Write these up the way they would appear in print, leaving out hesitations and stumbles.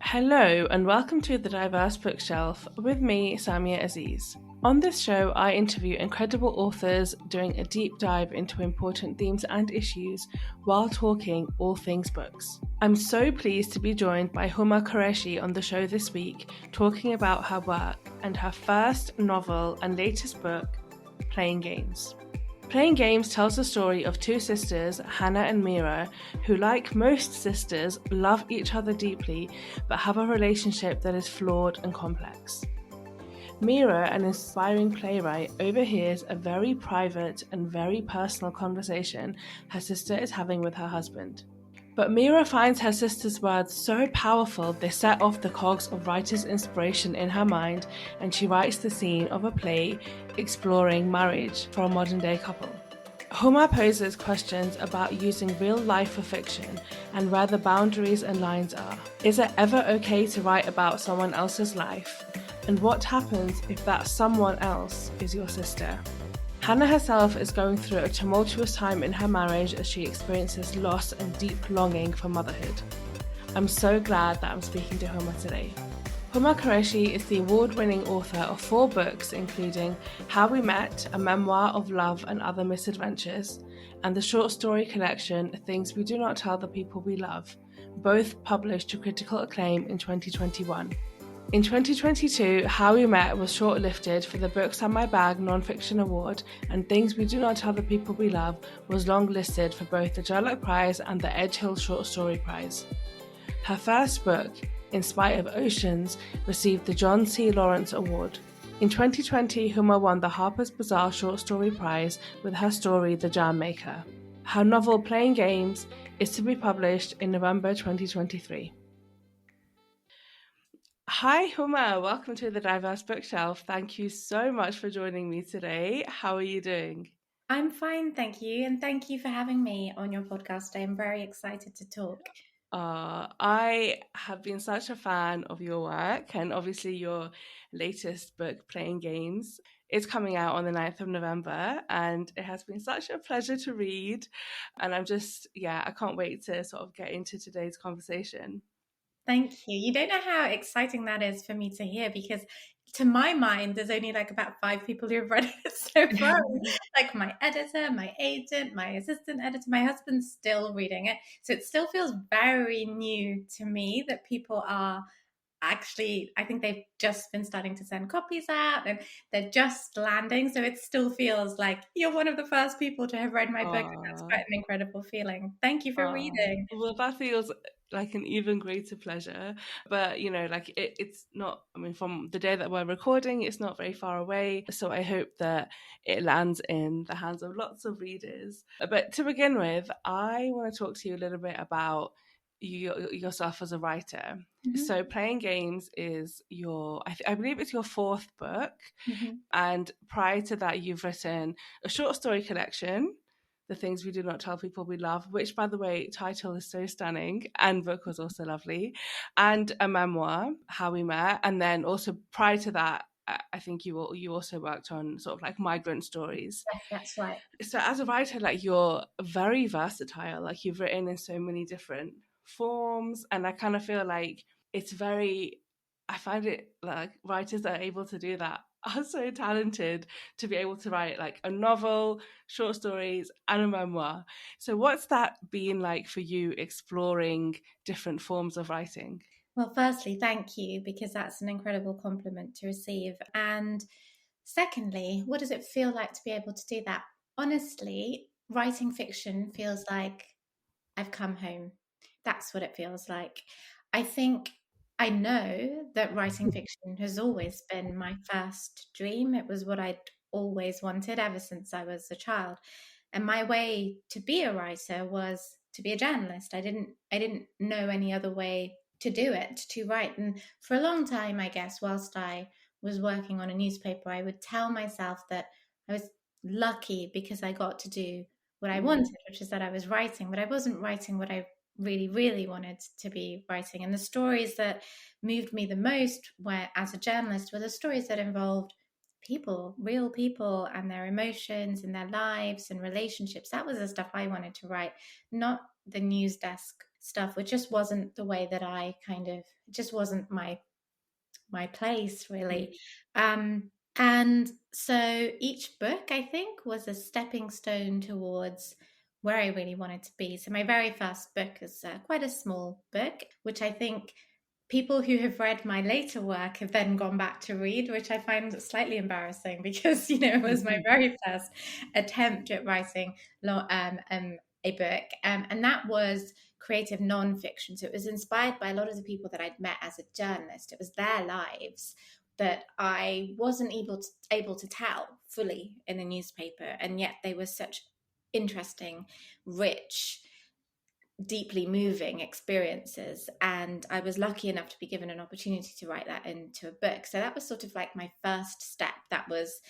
Hello and welcome to The Diverse Bookshelf with me, Samia Aziz. On this show, I interview incredible authors doing a deep dive into important themes and issues while talking all things books. I'm so pleased to be joined by Huma Qureshi on the show this week, talking about her work and her first novel and latest book, Playing Games. Playing Games tells the story of two sisters, Hana and Mira, who, like most sisters, love each other deeply but have a relationship that is flawed and complex. Mira, an inspiring playwright, overhears a very private and very personal conversation her sister is having with her husband. But Mira finds her sister's words so powerful they set off the cogs of writer's inspiration in her mind, and she writes the scene of a play exploring marriage for a modern-day couple. Huma poses questions about using real life for fiction and where the boundaries and lines are. Is it ever okay to write about someone else's life? And what happens if that someone else is your sister? Hana herself is going through a tumultuous time in her marriage as she experiences loss and deep longing for motherhood. I'm so glad that I'm speaking to Huma today. Huma Qureshi is the award-winning author of 4 books, including How We Met, a memoir of love and other misadventures, and the short story collection Things We Do Not Tell the People We Love, both published to critical acclaim in 2021. In 2022, How We Met was shortlisted for the Books on My Bag Non-Fiction Award, and Things We Do Not Tell the People We Love was longlisted for both the Jarlath Prize and the Edge Hill Short Story Prize. Her first book, In Spite of Oceans, received the John C. Lawrence Award. In 2020, Huma won the Harper's Bazaar Short Story Prize with her story The Jam Maker. Her novel Playing Games is to be published in November 2023. Hi Huma, welcome to the Diverse Bookshelf. Thank you so much for joining me today. How are you doing? I'm fine, thank you. And thank you for having me on your podcast. I'm very excited to talk. I have been such a fan of your work, and obviously your latest book, Playing Games, is coming out on the 9th of November, and it has been such a pleasure to read. And I can't wait to sort of get into today's conversation. Thank you. You don't know how exciting that is for me to hear because to my mind, there's only like about 5 people who have read it so far. Like my editor, my agent, my assistant editor, my husband's still reading it. So it still feels very new to me that people are actually, I think they've just been starting to send copies out and they're just landing. So it still feels like you're one of the first people to have read my book. And that's quite an incredible feeling. Thank you for reading. Well, that feels like an even greater pleasure. But, it's not, from the day that we're recording, it's not very far away. So I hope that it lands in the hands of lots of readers. But to begin with, I want to talk to you a little bit about yourself as a writer. Mm-hmm. So Playing Games is I believe it's your 4th book. Mm-hmm. And prior to that, you've written a short story collection, The Things We Do Not Tell People We Love, which, by the way, title is so stunning, and book was also lovely, and a memoir, How We Met. And then also prior to that, I think you also worked on sort of like migrant stories. Yes, that's right. So as a writer, like, you're very versatile. Like, you've written in so many different forms, and I kind of feel like I find it like writers that are able to do that are so talented to be able to write like a novel, short stories, and a memoir. So what's that been like for you, exploring different forms of writing? Well, firstly, thank you because that's an incredible compliment to receive. And secondly, what does it feel like to be able to do that? Honestly, writing fiction feels like I've come home. That's what it feels like. I think I know that writing fiction has always been my first dream. It was what I'd always wanted ever since I was a child. And my way to be a writer was to be a journalist. I didn't know any other way to do it, to write. And for a long time, I guess, whilst I was working on a newspaper, I would tell myself that I was lucky because I got to do what I wanted, which is that I was writing, but I wasn't writing what I really, really wanted to be writing. And the stories that moved me the most were, as a journalist, were the stories that involved people, real people, and their emotions and their lives and relationships. That was the stuff I wanted to write, not the news desk stuff, which just wasn't the way that it just wasn't my place really. And so each book, I think, was a stepping stone towards where I really wanted to be. So my very first book is quite a small book, which I think people who have read my later work have then gone back to read, which I find slightly embarrassing because, it was my very first attempt at writing a book. And that was creative nonfiction. So it was inspired by a lot of the people that I'd met as a journalist. It was their lives that I wasn't able to tell fully in the newspaper, and yet they were such interesting, rich, deeply moving experiences, and I was lucky enough to be given an opportunity to write that into a book. So that was sort of like my first step. That was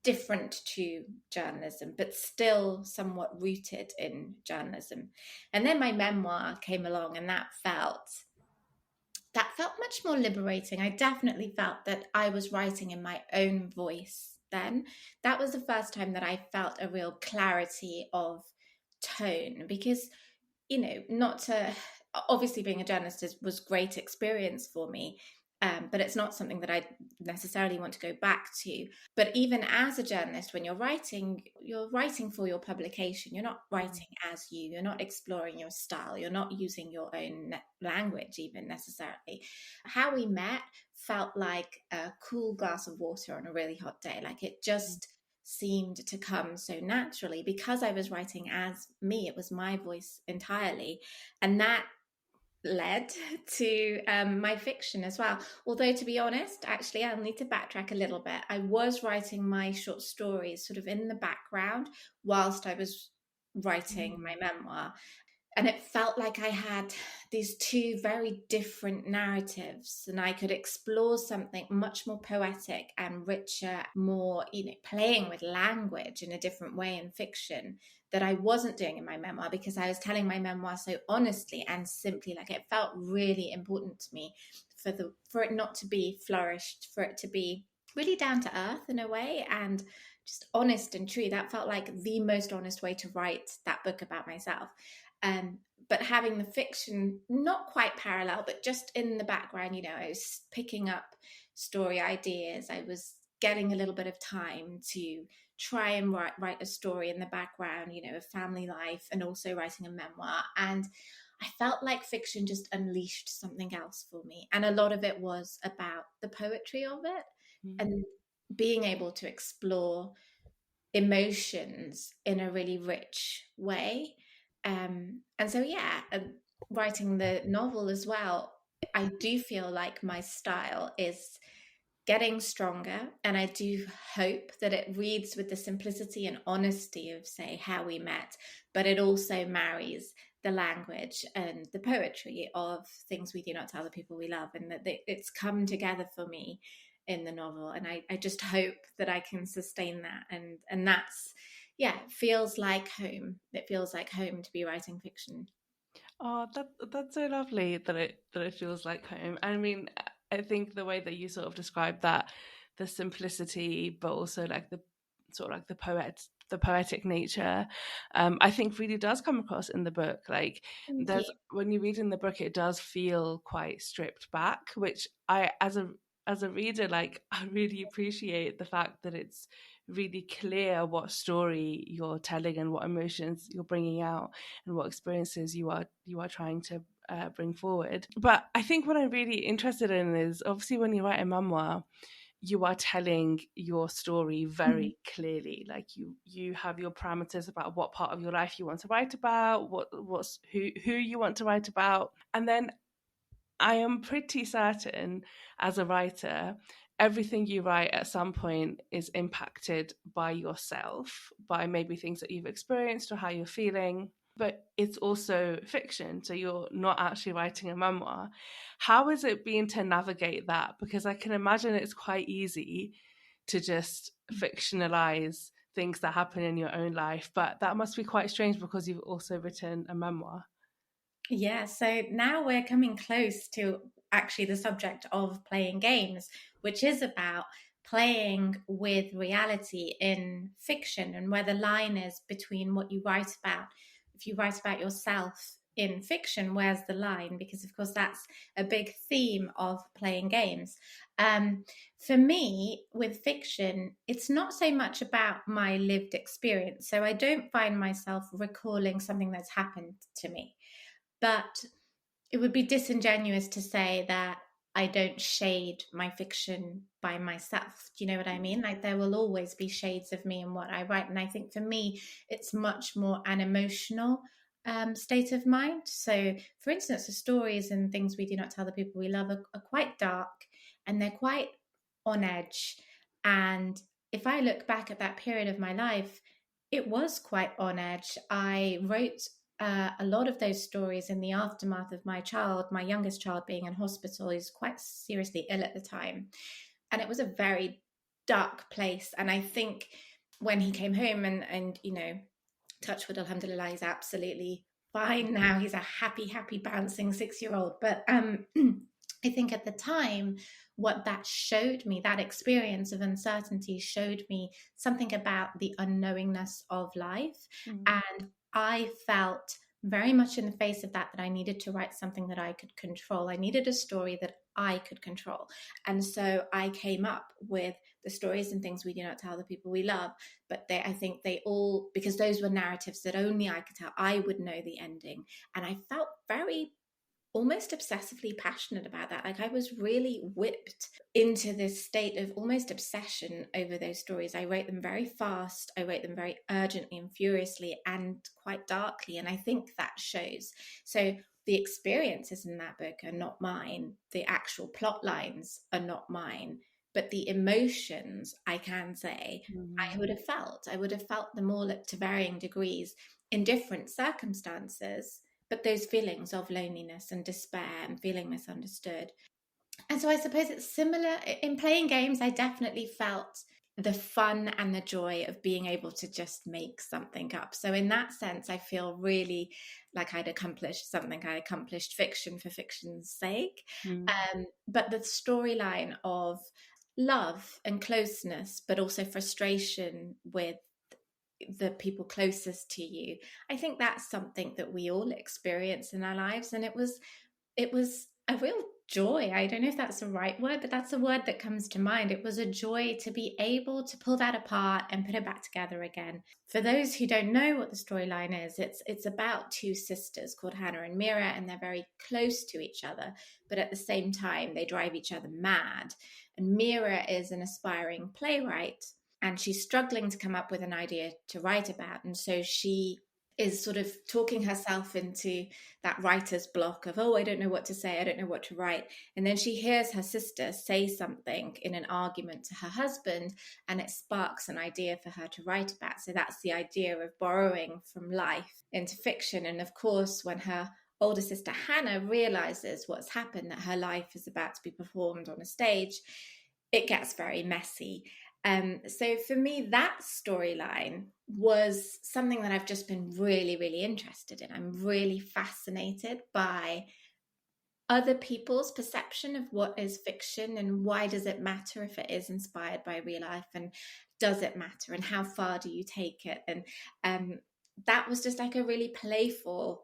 different to journalism, but still somewhat rooted in journalism. And then my memoir came along, and that felt much more liberating. I definitely felt that I was writing in my own voice then. That was the first time that I felt a real clarity of tone, because, not to, obviously being a journalist was great experience for me, but it's not something that I necessarily want to go back to. But even as a journalist, when you're writing for your publication. You're not writing as you. You're not exploring your style. You're not using your own language even necessarily. How We Met felt like a cool glass of water on a really hot day. Like it just seemed to come so naturally because I was writing as me. It was my voice entirely. And that led to my fiction as well. Although, to be honest, actually, I'll need to backtrack a little bit. I was writing my short stories sort of in the background whilst I was writing my memoir. And it felt like I had these two very different narratives, and I could explore something much more poetic and richer, more, playing with language in a different way in fiction that I wasn't doing in my memoir, because I was telling my memoir so honestly and simply. Like it felt really important to me for it not to be flourished, for it to be really down to earth in a way and just honest and true. That felt like the most honest way to write that book about myself. But having the fiction not quite parallel, but just in the background, I was picking up story ideas. I was getting a little bit of time to try and write a story in the background, of family life, and also writing a memoir. And I felt like fiction just unleashed something else for me. And a lot of it was about the poetry of it and being able to explore emotions in a really rich way. And so, writing the novel as well, I do feel like my style is getting stronger, and I do hope that it reads with the simplicity and honesty of, say, How We Met, but it also marries the language and the poetry of Things We Do Not Tell the People We Love, and that it's come together for me in the novel. And I just hope that I can sustain that, and that's, it feels like home. It feels like home to be writing fiction. Oh, that's so lovely that it feels like home. I mean, I think the way that you sort of described that, the simplicity, but also like the sort of like the poetic nature, I think really does come across in the book. Like Thank you. when you read in the book, it does feel quite stripped back, which I, as a reader, like I really appreciate the fact that it's really clear what story you're telling and what emotions you're bringing out and what experiences you are trying to bring forward. But I think what I'm really interested in is, obviously, when you write a memoir, you are telling your story very clearly. Like you have your parameters about what part of your life you want to write about, who you want to write about. And then I am pretty certain, as a writer, everything you write at some point is impacted by yourself, by maybe things that you've experienced or how you're feeling. But it's also fiction, so you're not actually writing a memoir. How has it been to navigate that? Because I can imagine it's quite easy to just fictionalize things that happen in your own life, but that must be quite strange because you've also written a memoir. Yeah, so now we're coming close to actually the subject of playing games, which is about playing with reality in fiction and where the line is between what you write about. If you write about yourself in fiction, where's the line? Because of course that's a big theme of playing games. For me, with fiction, it's not so much about my lived experience. So I don't find myself recalling something that's happened to me. But it would be disingenuous to say that I don't shade my fiction by myself. Do you know what I mean? Like there will always be shades of me in what I write. And I think for me, it's much more an emotional state of mind. So, for instance, the stories and things we do not tell the people we love are quite dark and they're quite on edge. And if I look back at that period of my life, it was quite on edge. I wrote a lot of those stories in the aftermath of my youngest child being in hospital. He was quite seriously ill at the time. And it was a very dark place. And I think when he came home and touch wood, alhamdulillah, he's absolutely fine now. He's a happy, bouncing 6-year-old. But I think at the time, what that showed me, that experience of uncertainty showed me something about the unknowingness of life. And I felt very much in the face of that I needed to write something that I could control. I needed a story that I could control. And so I came up with the stories and things we do not tell the people we love. But I think they all, because those were narratives that only I could tell, I would know the ending. And I felt very almost obsessively passionate about that. Like I was really whipped into this state of almost obsession over those stories. I wrote them very fast. I wrote them very urgently and furiously and quite darkly. And I think that shows. So the experiences in that book are not mine. The actual plot lines are not mine. But the emotions, I can say, I would have felt. I would have felt them all to varying degrees in different circumstances. But those feelings of loneliness and despair and feeling misunderstood. And so I suppose it's similar in playing games. I definitely felt the fun and the joy of being able to just make something up. So in that sense, I feel really like I'd accomplished something. I accomplished fiction for fiction's sake. But the storyline of love and closeness, but also frustration with the people closest to you, I think that's something that we all experience in our lives. And it was a real joy. I don't know if that's the right word, but that's a word that comes to mind. It was a joy to be able to pull that apart and put it back together again. For those who don't know what the storyline is, it's about two sisters called Hana and Mira, and they're very close to each other, but at the same time they drive each other mad. And Mira is an aspiring playwright, and she's struggling to come up with an idea to write about. And so she is sort of talking herself into that writer's block of, oh, I don't know what to say, I don't know what to write. And then she hears her sister say something in an argument to her husband, and it sparks an idea for her to write about. So that's the idea of borrowing from life into fiction. And of course, when her older sister Hannah realizes what's happened, that her life is about to be performed on a stage, it gets very messy. So for me, that storyline was something that I've just been really, really interested in. I'm really fascinated by other people's perception of what is fiction and why does it matter if it is inspired by real life, and does it matter and how far do you take it? And that was just like a really playful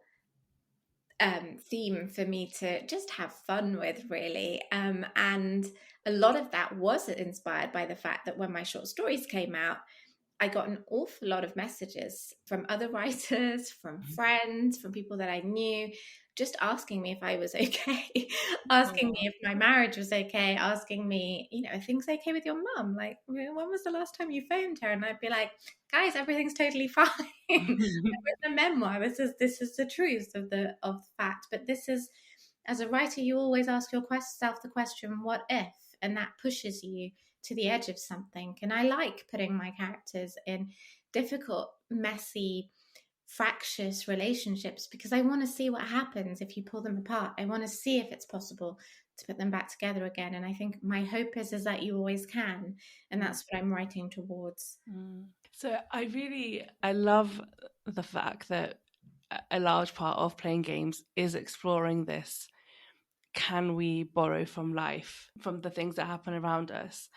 theme for me to just have fun with, really. And a lot of that was inspired by the fact that when my short stories came out, I got an awful lot of messages from other writers, from friends, from people that I knew, just asking me if I was okay, asking me if my marriage was okay, asking me, are things okay with your mum? Like, when was the last time you phoned her? And I'd be like, guys, everything's totally fine. With a memoir, this is the truth of the fact. But this is, as a writer, you always ask yourself the question, what if? And that pushes you to the edge of something. And I like putting my characters in difficult, messy, fractious relationships because I want to see what happens if you pull them apart. I want to see if it's possible to put them back together again. And I think my hope is that you always can. And that's what I'm writing towards. So I love the fact that a large part of playing games is exploring this. Can we borrow from life, from the things that happen around us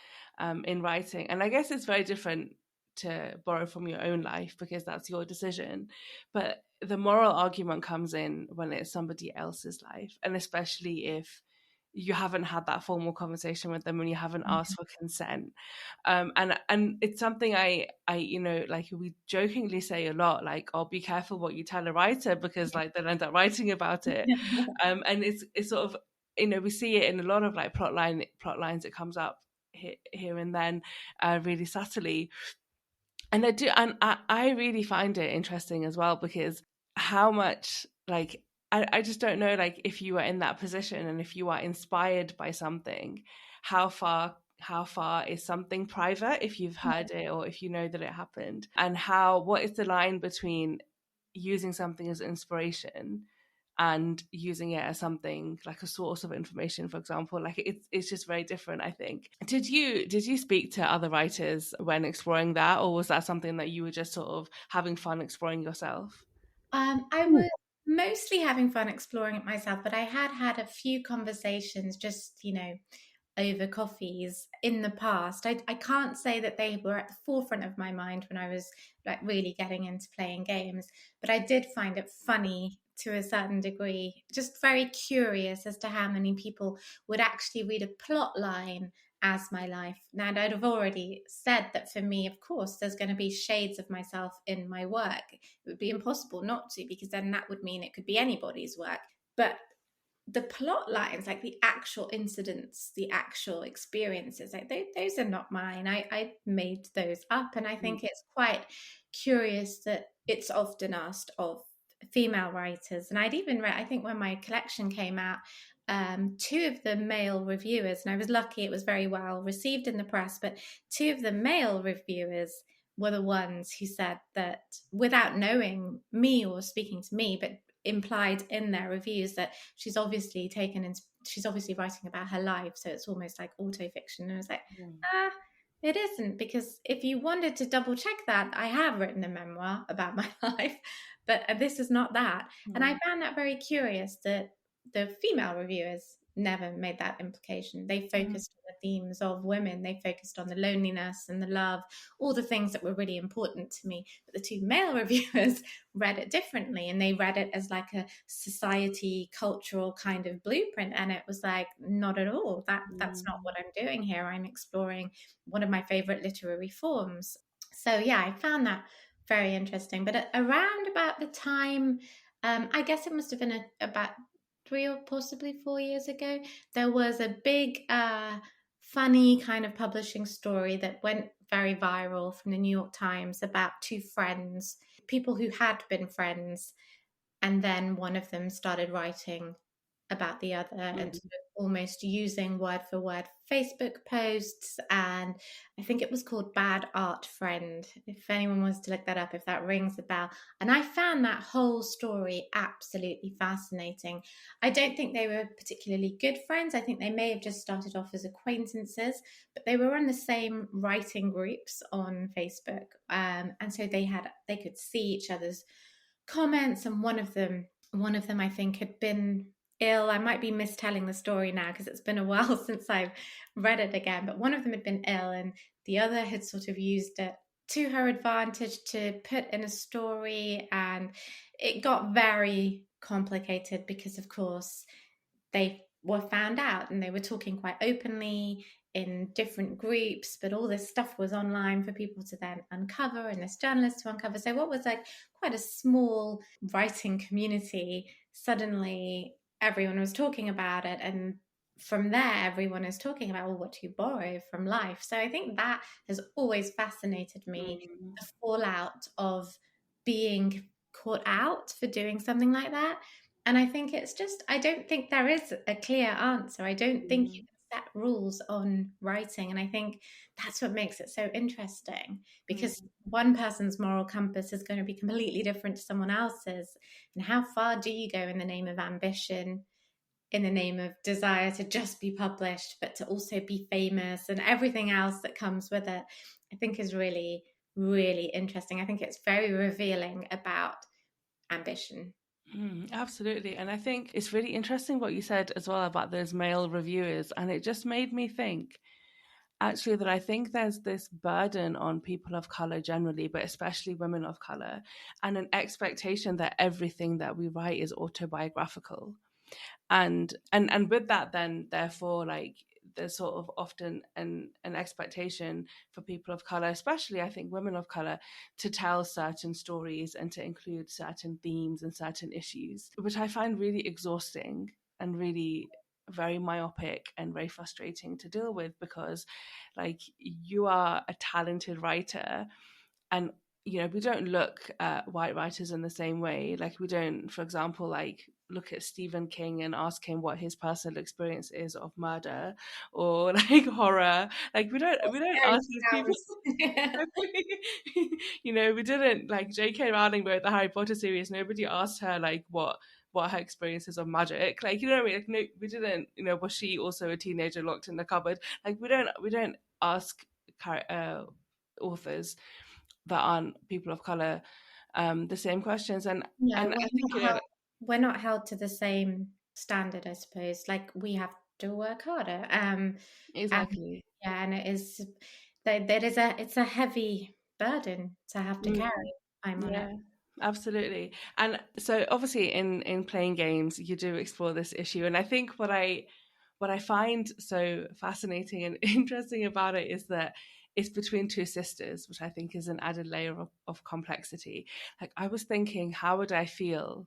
in writing? And I guess it's very different to borrow from your own life because that's your decision. But the moral argument comes in when it's somebody else's life, and especially if you haven't had that formal conversation with them and you haven't asked for consent. And it's something I like we jokingly say a lot, like, oh, be careful what you tell a writer, because like they'll end up writing about it. And it's sort of, we see it in a lot of like plot lines. It comes up here and then, really subtly. And I really find it interesting as well, because how much, like, I just don't know, like, if you are in that position and if you are inspired by something, how far is something private if you've heard it or if you know that it happened, and what is the line between using something as inspiration and using it as something like a source of information, for example. Like, it's just very different, I think. Did you speak to other writers when exploring that, or was that something that you were just sort of having fun exploring yourself? I was mostly having fun exploring it myself, but I had a few conversations just, over coffees in the past. I can't say that they were at the forefront of my mind when I was like really getting into playing games, but I did find it funny to a certain degree, just very curious as to how many people would actually read a plot line as my life. Now, I'd have already said that for me, of course, there's going to be shades of myself in my work. It would be impossible not to, because then that would mean it could be anybody's work. But the plot lines, like the actual incidents, the actual experiences, like those are not mine. I made those up, and I think it's quite curious that it's often asked of female writers. And I'd even read, I think when my collection came out, two of the male reviewers, and I was lucky it was very well received in the press, but two of the male reviewers were the ones who said that, without knowing me or speaking to me, but implied in their reviews, that she's obviously writing about her life, so it's almost like autofiction. And I was like, it isn't, because if you wanted to double check that, I have written a memoir about my life, but this is not that. And I found that very curious that the female reviewers never made that implication. They focused on the themes of women, they focused on the loneliness and the love, all the things that were really important to me. But the two male reviewers read it differently, and they read it as like a society cultural kind of blueprint, and it was like, not at all. That's not what I'm doing here. I'm exploring one of my favorite literary forms. So yeah, I found that very interesting. But around about the time, I guess it must have been about 3 or possibly 4 years ago, there was a big funny kind of publishing story that went very viral from the New York Times about two friends, people who had been friends, and then one of them started writing about the other and sort of almost using word for word Facebook posts. And I think it was called Bad Art Friend, if anyone wants to look that up, if that rings a bell. And I found that whole story absolutely fascinating. I don't think they were particularly good friends. I think they may have just started off as acquaintances, but they were on the same writing groups on Facebook. And so they could see each other's comments, and one of them I think had been ill. I might be mistelling the story now because it's been a while since I've read it again, but one of them had been ill and the other had sort of used it to her advantage to put in a story, and it got very complicated because of course they were found out and they were talking quite openly in different groups, but all this stuff was online for people to then uncover and this journalist to uncover. So what was like quite a small writing community, suddenly everyone was talking about it, and from there everyone is talking about, well, what do you borrow from life? So I think that has always fascinated me, the fallout of being caught out for doing something like that. And I think it's just, I don't think there is a clear answer. I don't think you can set rules on writing. And I think that's what makes it so interesting, because one person's moral compass is going to be completely different to someone else's. And how far do you go in the name of ambition, in the name of desire to just be published, but to also be famous and everything else that comes with it, I think is really, really interesting. I think it's very revealing about ambition. Absolutely. And I think it's really interesting what you said as well about those male reviewers. And it just made me think, actually that I think there's this burden on people of color generally, but especially women of color, and an expectation that everything that we write is autobiographical. And with that, then therefore, like, there's sort of often an expectation for people of color, especially I think women of color, to tell certain stories and to include certain themes and certain issues, which I find really exhausting and really very myopic and very frustrating to deal with, because like, you are a talented writer, and we don't look at white writers in the same way. Like, we don't, for example, like, look at Stephen King and ask him what his personal experience is of murder or like horror. Like, we don't Very ask these people. We didn't, like, J.K. Rowling wrote the Harry Potter series. Nobody asked her like what her experiences of magic. Like, you know what I mean? Like, no, we didn't. Was she also a teenager locked in the cupboard? Like, we don't ask authors that aren't people of color the same questions. And No, I think we're not held to the same standard, I suppose. Like, we have to work harder. And exactly. yeah, and it is that is it's a heavy burden to have to Mm, carry. I'm on it. yeah, absolutely. And so obviously in playing games you do explore this issue, and I think what I find so fascinating and interesting about it is that it's between two sisters, which I think is an added layer of complexity. Like, I was thinking, how would I feel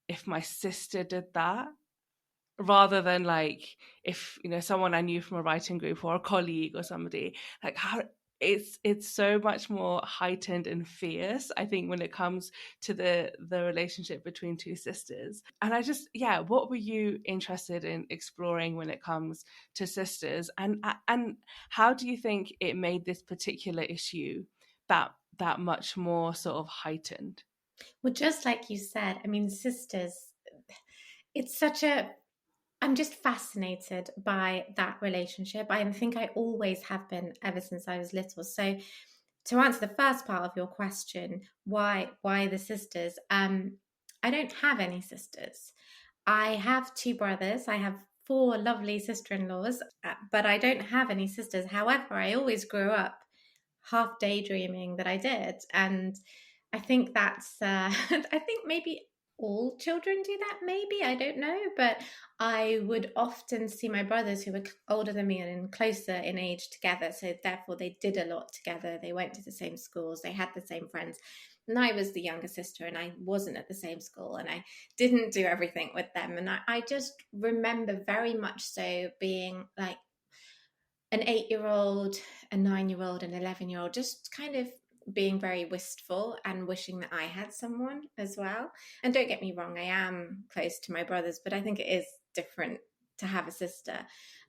if my sister did that, rather than like if someone I knew from a writing group or a colleague or somebody. Like, how it's so much more heightened and fierce, I think, when it comes to the relationship between two sisters. And I just, yeah, what were you interested in exploring when it comes to sisters, and how do you think it made this particular issue that much more sort of heightened? Well, just like you said, I mean, sisters, it's such a I'm just fascinated by that relationship. I think I always have been ever since I was little. So to answer the first part of your question, why the sisters? I don't have any sisters. I have two brothers. I have four lovely sister-in-laws, but I don't have any sisters. However, I always grew up half daydreaming that I did, and I think that's I think maybe all children do that, maybe, I don't know, but I would often see my brothers who were older than me and closer in age together, so therefore they did a lot together, they went to the same schools, they had the same friends, and I was the younger sister and I wasn't at the same school and I didn't do everything with them, and I just remember very much so being like an 8-year old, a 9-year old, an 11-year old, just kind of being very wistful and wishing that I had someone as well. And don't get me wrong, I am close to my brothers, but I think it is different to have a sister.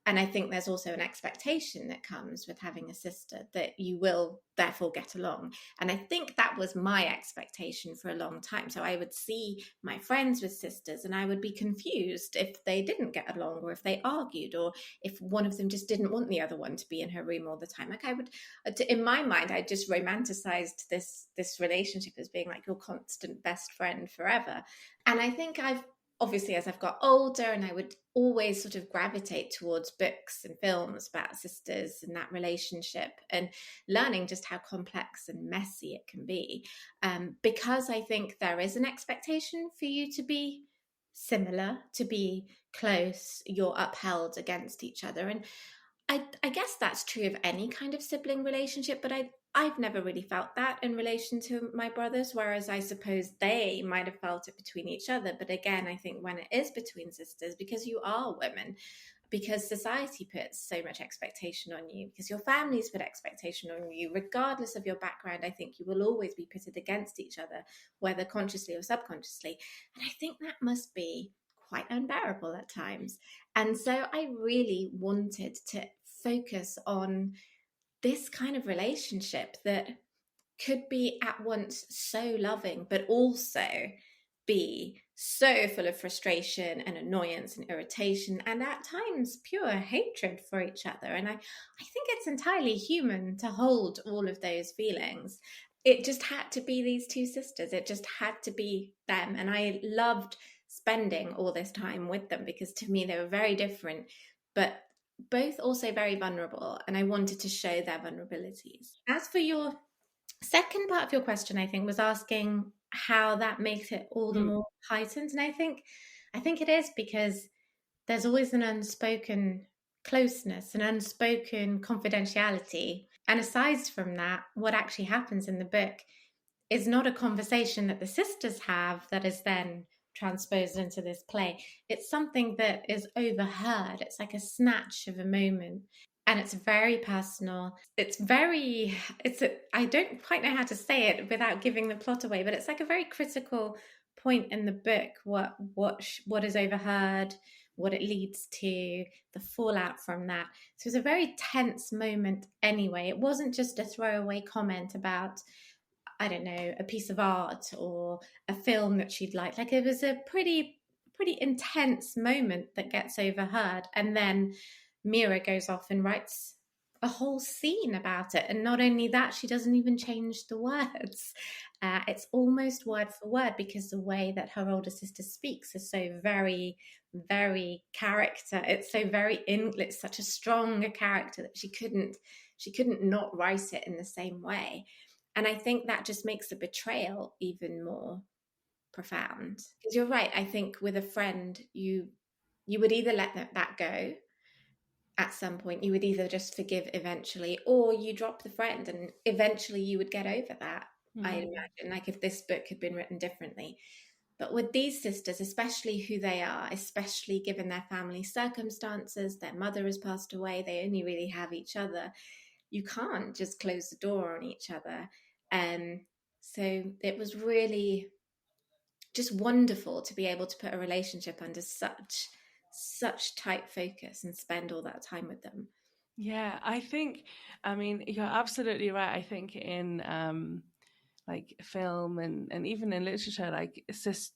And I think there's also an expectation that comes with having a sister that you will therefore get along. And I think that was my expectation for a long time. So I would see my friends with sisters and I would be confused if they didn't get along or if they argued or if one of them just didn't want the other one to be in her room all the time. Like, I would, in my mind, I just romanticized this relationship as being like your constant best friend forever. And I think I've obviously, as I've got older, and I would always sort of gravitate towards books and films about sisters and that relationship and learning just how complex and messy it can be, because I think there is an expectation for you to be similar, to be close, you're upheld against each other. And I guess that's true of any kind of sibling relationship, but I've never really felt that in relation to my brothers, whereas I suppose they might have felt it between each other. But again, I think when it is between sisters, because you are women, because society puts so much expectation on you, because your families put expectation on you, regardless of your background, I think you will always be pitted against each other, whether consciously or subconsciously. And I think that must be quite unbearable at times. And so I really wanted to focus on this kind of relationship that could be at once so loving, but also be so full of frustration and annoyance and irritation, and at times pure hatred for each other. And I think it's entirely human to hold all of those feelings. It just had to be these two sisters, it just had to be them. And I loved spending all this time with them because to me they were very different, but both also very vulnerable, and I wanted to show their vulnerabilities. As for your second part of your question, I think was asking how that makes it all the more heightened, and I think it is because there's always an unspoken closeness, an unspoken confidentiality. And aside from that, what actually happens in the book is not a conversation that the sisters have that is then transposed into this play. It's something that is overheard. It's like a snatch of a moment. And it's very personal. I don't quite know how to say it without giving the plot away, but it's like a very critical point in the book, what is overheard, what it leads to, the fallout from that. So it was a very tense moment anyway. It wasn't just a throwaway comment about, I don't know, a piece of art or a film that she'd liked. Like, it was a pretty intense moment that gets overheard. And then Mira goes off and writes a whole scene about it. And not only that, she doesn't even change the words. It's almost word for word, because the way that her older sister speaks is so very, very character. It's so it's such a strong character that she couldn't not write it in the same way. And I think that just makes the betrayal even more profound. Because you're right, I think with a friend, you would either let that go at some point. You would either just forgive eventually, or you drop the friend and eventually you would get over that. I imagine, like, if this book had been written differently. But with these sisters, especially who they are, especially given their family circumstances, their mother has passed away, they only really have each other. You can't just close the door on each other. So it was really just wonderful to be able to put a relationship under such tight focus and spend all that time with them. Yeah, I mean, you're absolutely right. I think in like film and even in literature, like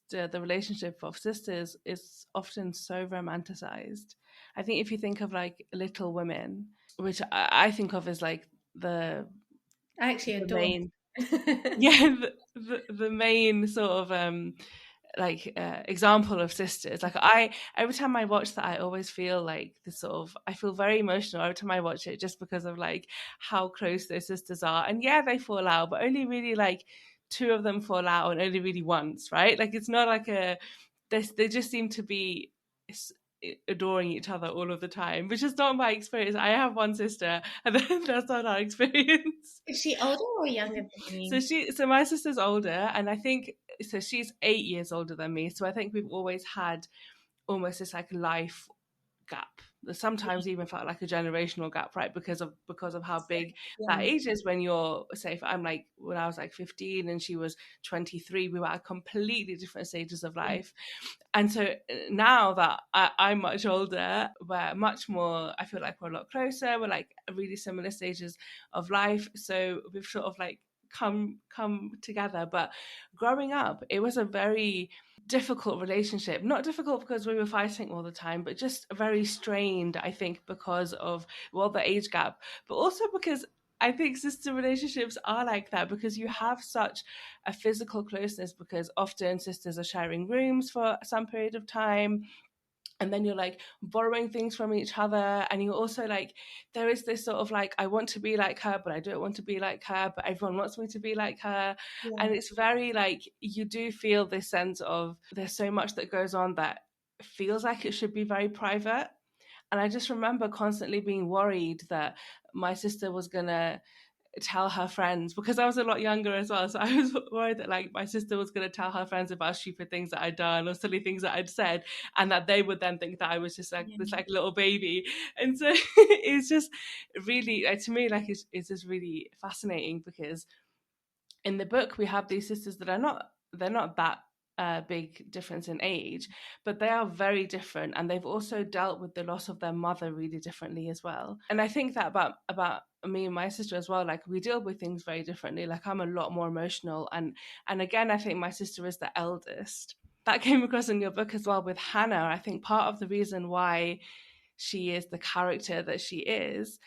the relationship of sisters is often so romanticized. I think if you think of like Little Women, which I think of as like I actually the adore main, yeah, the main sort of example of sisters. Like, I every time I watch that, I always feel like this sort of, I feel very emotional every time I watch it, just because of like how close those sisters are. And yeah, they fall out, but only really like two of them fall out, and only really once, right? Like, it's not like they just seem to be adoring each other all of the time, which is not my experience. I have one sister, and that's not our experience. Is she older or younger than you? So my sister's older, and I think so she's 8 years older than me. So I think we've always had almost this like life gap. Sometimes even felt like a generational gap, right? Because of how big that age is. When you're, say, if I'm like, when I was like 15 and she was 23, we were at completely different stages of life. And so now that I'm much older, we're much more, I feel like we're a lot closer. We're like really similar stages of life. So we've sort of like come together. But growing up, it was a very difficult relationship. Not difficult because we were fighting all the time, but just very strained, I think, because of, well, the age gap, but also because I think sister relationships are like that, because you have such a physical closeness, because often sisters are sharing rooms for some period of time, and then you're like borrowing things from each other, and you also like, there is this sort of like, I want to be like her, but I don't want to be like her, but everyone wants me to be like her. And it's very like, you do feel this sense of there's so much that goes on that feels like it should be very private. And I just remember constantly being worried that my sister was gonna tell her friends, because I was a lot younger as well. So I was worried that like my sister was going to tell her friends about stupid things that I'd done or silly things that I'd said, and that they would then think that I was just like this like little baby. And so it's just really, to me, like it's just really fascinating, because in the book we have these sisters that they're not that big difference in age, but they are very different, and they've also dealt with the loss of their mother really differently as well. And I think that about me and my sister as well, like we deal with things very differently. Like, I'm a lot more emotional, and again, I think my sister is the eldest. That came across in your book as well with Hannah. I think part of the reason why she is the character that she is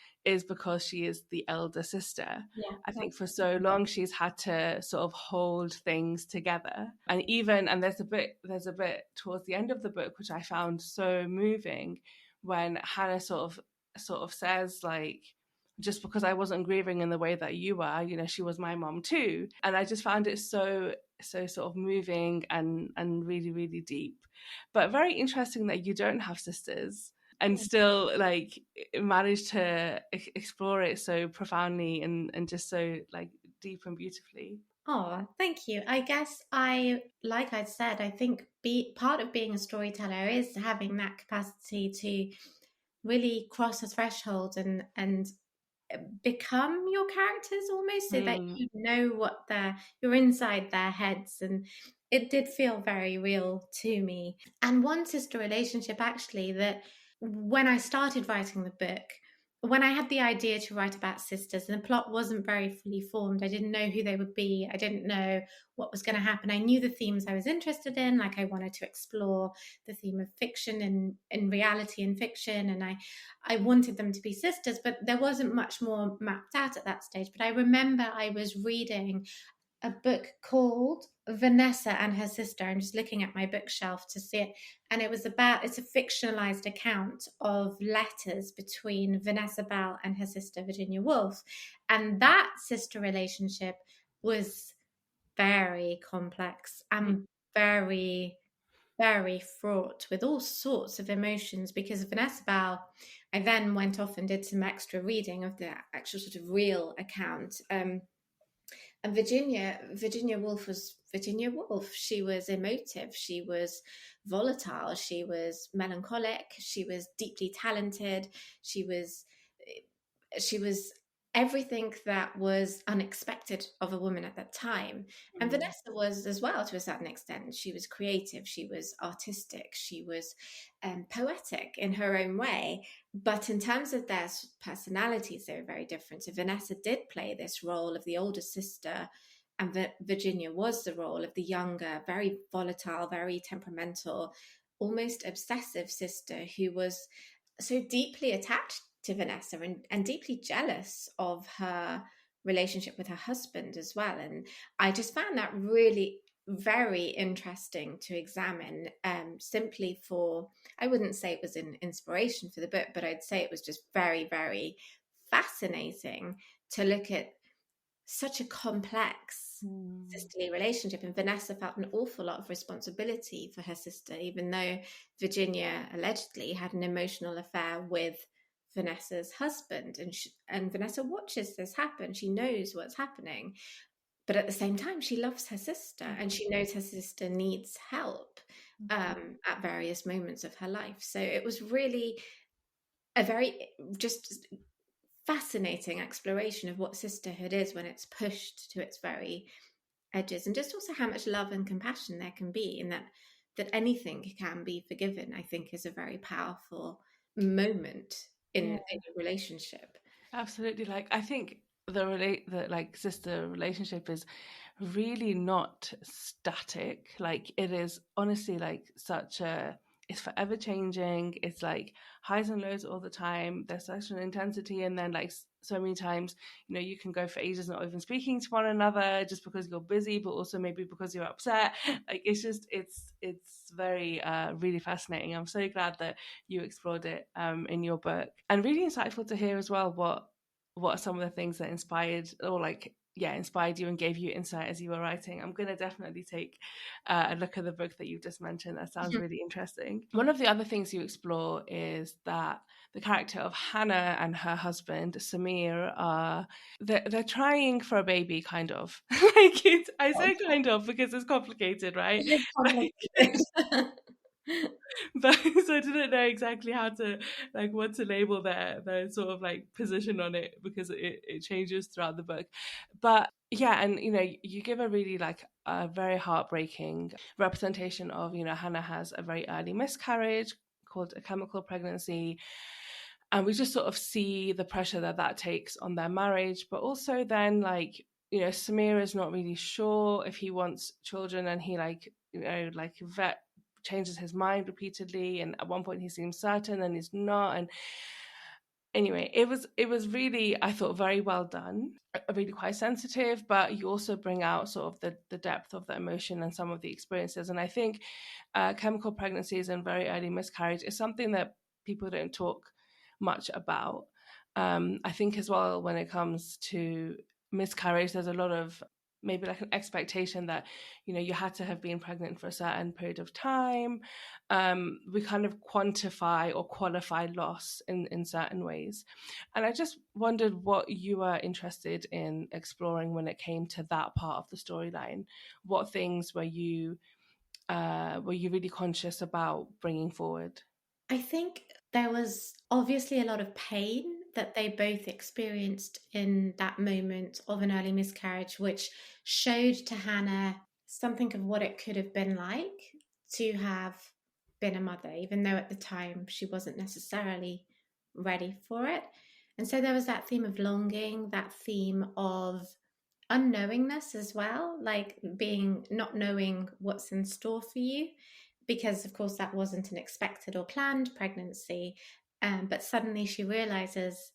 because she is the elder sister. I think for so long she's had to sort of hold things together. And there's a bit towards the end of the book which I found so moving, when Hannah sort of sort of says like, just because I wasn't grieving in the way that you were, she was my mom too. And I just found it so sort of moving and really, really deep. But very interesting that you don't have sisters and still like manage to explore it so profoundly and just so like deep and beautifully. Oh, thank you. I guess like I said, I think part of being a storyteller is having that capacity to really cross a threshold and become your characters almost, so that you know what you're inside their heads. And it did feel very real to me. And one sister relationship, actually, that when I started writing the book, when I had the idea to write about sisters and the plot wasn't very fully formed, I didn't know who they would be. I didn't know what was going to happen. I knew the themes I was interested in, like I wanted to explore the theme of fiction and reality and fiction, and I wanted them to be sisters, but there wasn't much more mapped out at that stage. But I remember I was reading a book called Vanessa and Her Sister. I'm just looking at my bookshelf to see it. And it's a fictionalized account of letters between Vanessa Bell and her sister, Virginia Woolf. And that sister relationship was very complex and very, very fraught with all sorts of emotions, because Vanessa Bell, I then went off and did some extra reading of the actual sort of real account. And Virginia Woolf was Virginia Woolf. She was emotive. She was volatile. She was melancholic. She was deeply talented. She was everything that was unexpected of a woman at that time. And Vanessa was as well, to a certain extent. She was creative. She was artistic. She was poetic in her own way. But in terms of their personalities, they were very different. So Vanessa did play this role of the older sister, and Virginia was the role of the younger, very volatile, very temperamental, almost obsessive sister who was so deeply attached to Vanessa and deeply jealous of her relationship with her husband as well. And I just found that really very interesting to examine, simply for, I wouldn't say it was an inspiration for the book, but I'd say it was just very, very fascinating to look at such a complex sisterly relationship. And Vanessa felt an awful lot of responsibility for her sister, even though Virginia allegedly had an emotional affair with Vanessa's husband. And Vanessa watches this happen. She knows what's happening. But at the same time, she loves her sister, and she knows her sister needs help at various moments of her life. So it was really a very just fascinating exploration of what sisterhood is when it's pushed to its very edges, and just also how much love and compassion there can be, and that anything can be forgiven, I think, is a very powerful moment in a relationship. Absolutely. Like I think the like sister relationship is really not static. Like it is honestly like it's forever changing. It's like highs and lows all the time. There's such an intensity, and then like so many times, you can go for ages not even speaking to one another just because you're busy, but also maybe because you're upset. Like it's very really fascinating. I'm so glad that you explored it in your book, and really insightful to hear as well what are some of the things that inspired you and gave you insight as you were writing. I'm going to definitely take a look at the book that you've just mentioned. That sounds really interesting. One of the other things you explore is that the character of Hana and her husband Samir they're trying for a baby, kind of. I say kind of because it's complicated, right? It is complicated. But so I didn't know exactly how to like what to label their sort of like position on it, because it changes throughout the book. But yeah, and you give a really like a very heartbreaking representation of Hannah has a very early miscarriage called a chemical pregnancy, and we just sort of see the pressure that takes on their marriage. But also then like Samir is not really sure if he wants children, and he vet changes his mind repeatedly, and at one point he seems certain and he's not. And anyway, it was really, I thought, very well done, really quite sensitive, but you also bring out sort of the depth of the emotion and some of the experiences. And I think chemical pregnancies and very early miscarriage is something that people don't talk much about. I think as well, when it comes to miscarriage, there's a lot of maybe like an expectation that, you know, you had to have been pregnant for a certain period of time. We kind of quantify or qualify loss in certain ways. And I just wondered what you were interested in exploring when it came to that part of the storyline. What things were you really conscious about bringing forward? I think there was obviously a lot of pain that they both experienced in that moment of an early miscarriage, which showed to Hannah something of what it could have been like to have been a mother, even though at the time she wasn't necessarily ready for it. And so there was that theme of longing, that theme of unknowingness as well, like being not knowing what's in store for you, because of course that wasn't an expected or planned pregnancy. But suddenly she realizes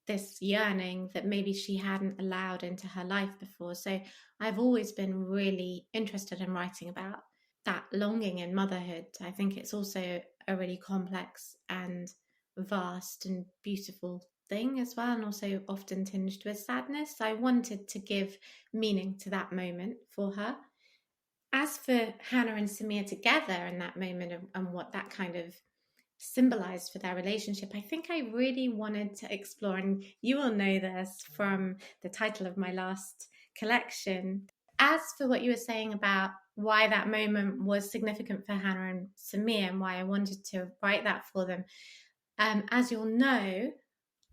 this yearning that maybe she hadn't allowed into her life before. So I've always been really interested in writing about that longing in motherhood. I think it's also a really complex and vast and beautiful thing as well, and also often tinged with sadness. So I wanted to give meaning to that moment for her. As for Hannah and Samir together in that moment, and what that kind of symbolized for their relationship, I think I really wanted to explore, and you will know this from the title of my last collection. As for what you were saying about why that moment was significant for Hannah and Samir and why I wanted to write that for them, as you'll know,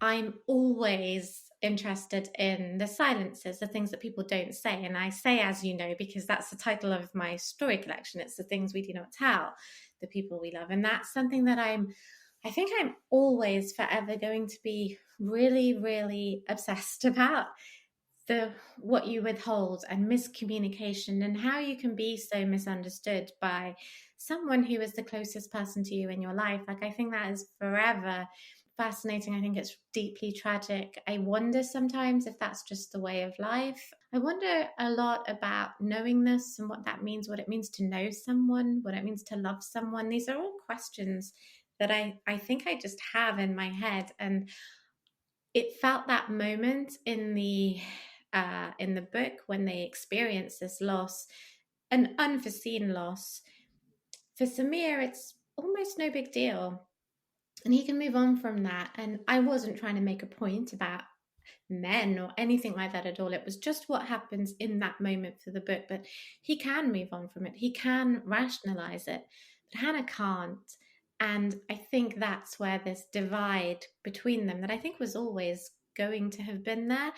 I'm always interested in the silences, the things that people don't say. And I say, as you know, because that's the title of my story collection. It's the things we do not tell, the people we love. And that's something that I think I'm always forever going to be really, really obsessed about, the what you withhold and miscommunication, and how you can be so misunderstood by someone who is the closest person to you in your life. Like, I think that is forever fascinating. I think it's deeply tragic. I wonder sometimes if that's just the way of life. I wonder a lot about knowingness and what that means, what it means to know someone, what it means to love someone. These are all questions that I think I just have in my head. And it felt that moment in the book when they experience this loss, an unforeseen loss. For Samir, it's almost no big deal, and he can move on from that. And I wasn't trying to make a point about men or anything like that at all. It was just what happens in that moment for the book. But he can move on from it, he can rationalize it, but Hannah can't. And I think that's where this divide between them, that I think was always going to have been there,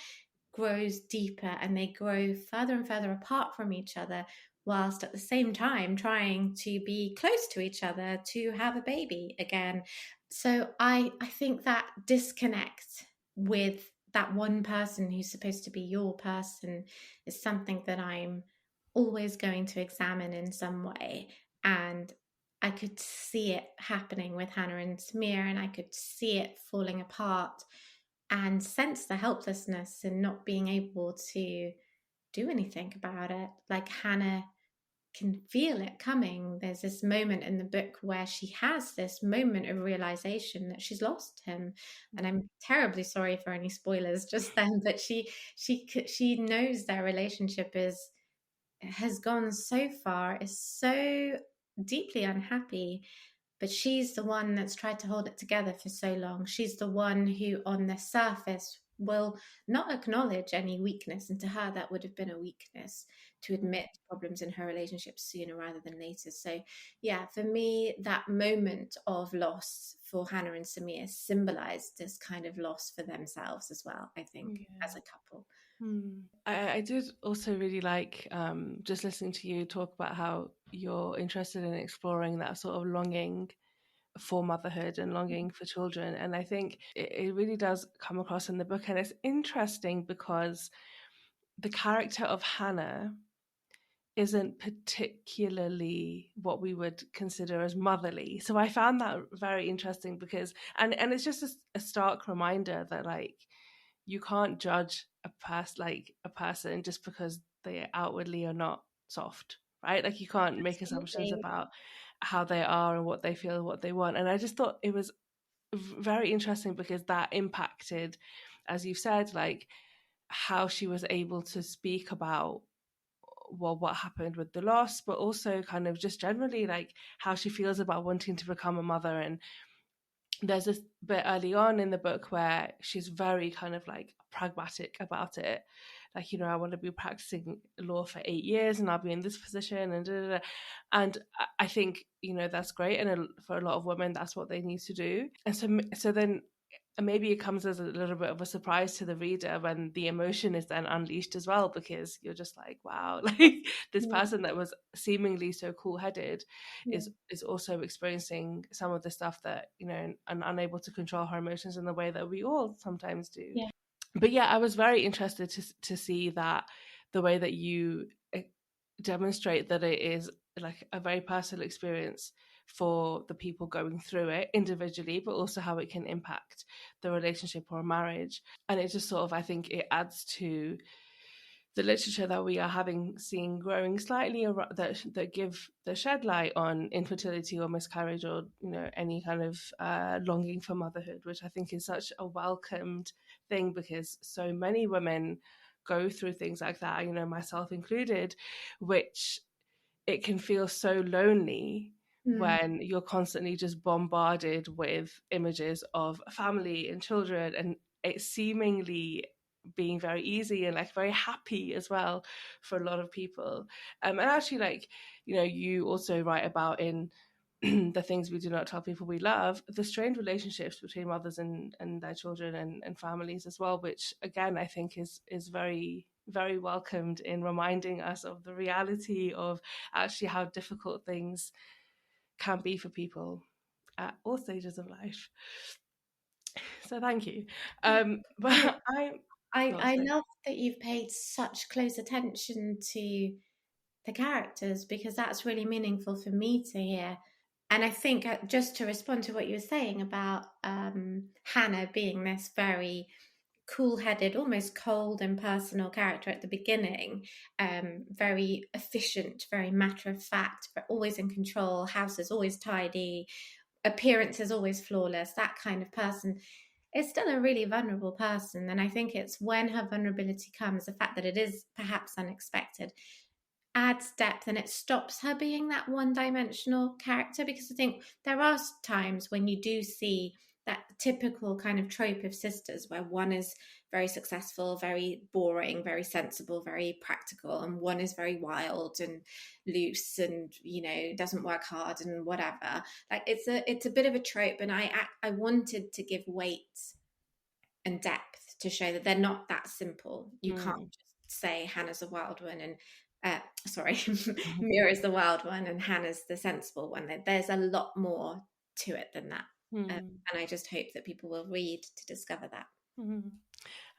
grows deeper, and they grow further and further apart from each other, whilst at the same time trying to be close to each other to have a baby again. So I think that disconnect with that one person who's supposed to be your person is something that I'm always going to examine in some way. And I could see it happening with Hannah and Samir, and I could see it falling apart and sense the helplessness in not being able to do anything about it. Like, Hannah can feel it coming. There's this moment in the book where she has this moment of realization that she's lost him, and I'm terribly sorry for any spoilers just then. But she knows their relationship has gone so far, is so deeply unhappy, but she's the one that's tried to hold it together for so long. She's the one who, on the surface, will not acknowledge any weakness. And to her, that would have been a weakness to admit problems in her relationship sooner rather than later. So, yeah, for me, that moment of loss for Hannah and Samir symbolized this kind of loss for themselves as well, I think, Yeah. as a couple. I did also really like just listening to you talk about how you're interested in exploring that sort of longing for motherhood and longing for children. And I think it really does come across in the book. And it's interesting because the character of Hannah isn't particularly what we would consider as motherly. So I found that very interesting because, and it's just a stark reminder that, like, you can't judge a person just because they outwardly are not soft, right? Like, you can't make assumptions Absolutely. about how they are and what they feel, what they want. And I just thought it was very interesting because that impacted, as you've said, like how she was able to speak about, well, what happened with the loss, but also kind of just generally like how she feels about wanting to become a mother. And there's this bit early on in the book where she's very kind of like pragmatic about it. Like, you know, I want to be practicing law for 8 years and I'll be in this position and da, da, da. And I think, you know, that's great. And for a lot of women, that's what they need to do. And so then maybe it comes as a little bit of a surprise to the reader when the emotion is then unleashed as well, because you're just like, wow, like this Yeah. person that was seemingly so cool-headed Yeah. is also experiencing some of the stuff that, you know, and unable to control her emotions in the way that we all sometimes do. Yeah. But yeah, I was very interested to see that the way that you demonstrate that it is like a very personal experience for the people going through it individually, but also how it can impact the relationship or marriage. And it just sort of, I think it adds to the literature that we are seeing growing slightly that shed light on infertility or miscarriage, or, you know, any kind of longing for motherhood, which I think is such a welcomed thing, because so many women go through things like that, you know, myself included, which it can feel so lonely when you're constantly just bombarded with images of family and children, and it seemingly being very easy and like very happy as well for a lot of people. And actually, like, you know, you also write about in the things we do not tell people we love, the strained relationships between mothers and their children and families as well, which again I think is very, very welcomed in reminding us of the reality of actually how difficult things can be for people at all stages of life. So thank you. But I love that you've paid such close attention to the characters, because that's really meaningful for me to hear. And I think, just to respond to what you were saying about Hannah being this very cool-headed, almost cold and personal character at the beginning, very efficient, very matter of fact, but always in control, house is always tidy, appearance is always flawless, that kind of person, is still a really vulnerable person. And I think it's when her vulnerability comes, the fact that it is perhaps unexpected, adds depth, and it stops her being that one-dimensional character. Because I think there are times when you do see that typical kind of trope of sisters, where one is very successful, very boring, very sensible, very practical, and one is very wild and loose and, you know, doesn't work hard and whatever. Like, it's a bit of a trope, and I wanted to give weight and depth to show that they're not that simple. You can't just say Hannah's a wild one and sorry, Mira's the wild one and Hannah's the sensible one. There's a lot more to it than that. And I just hope that people will read to discover that.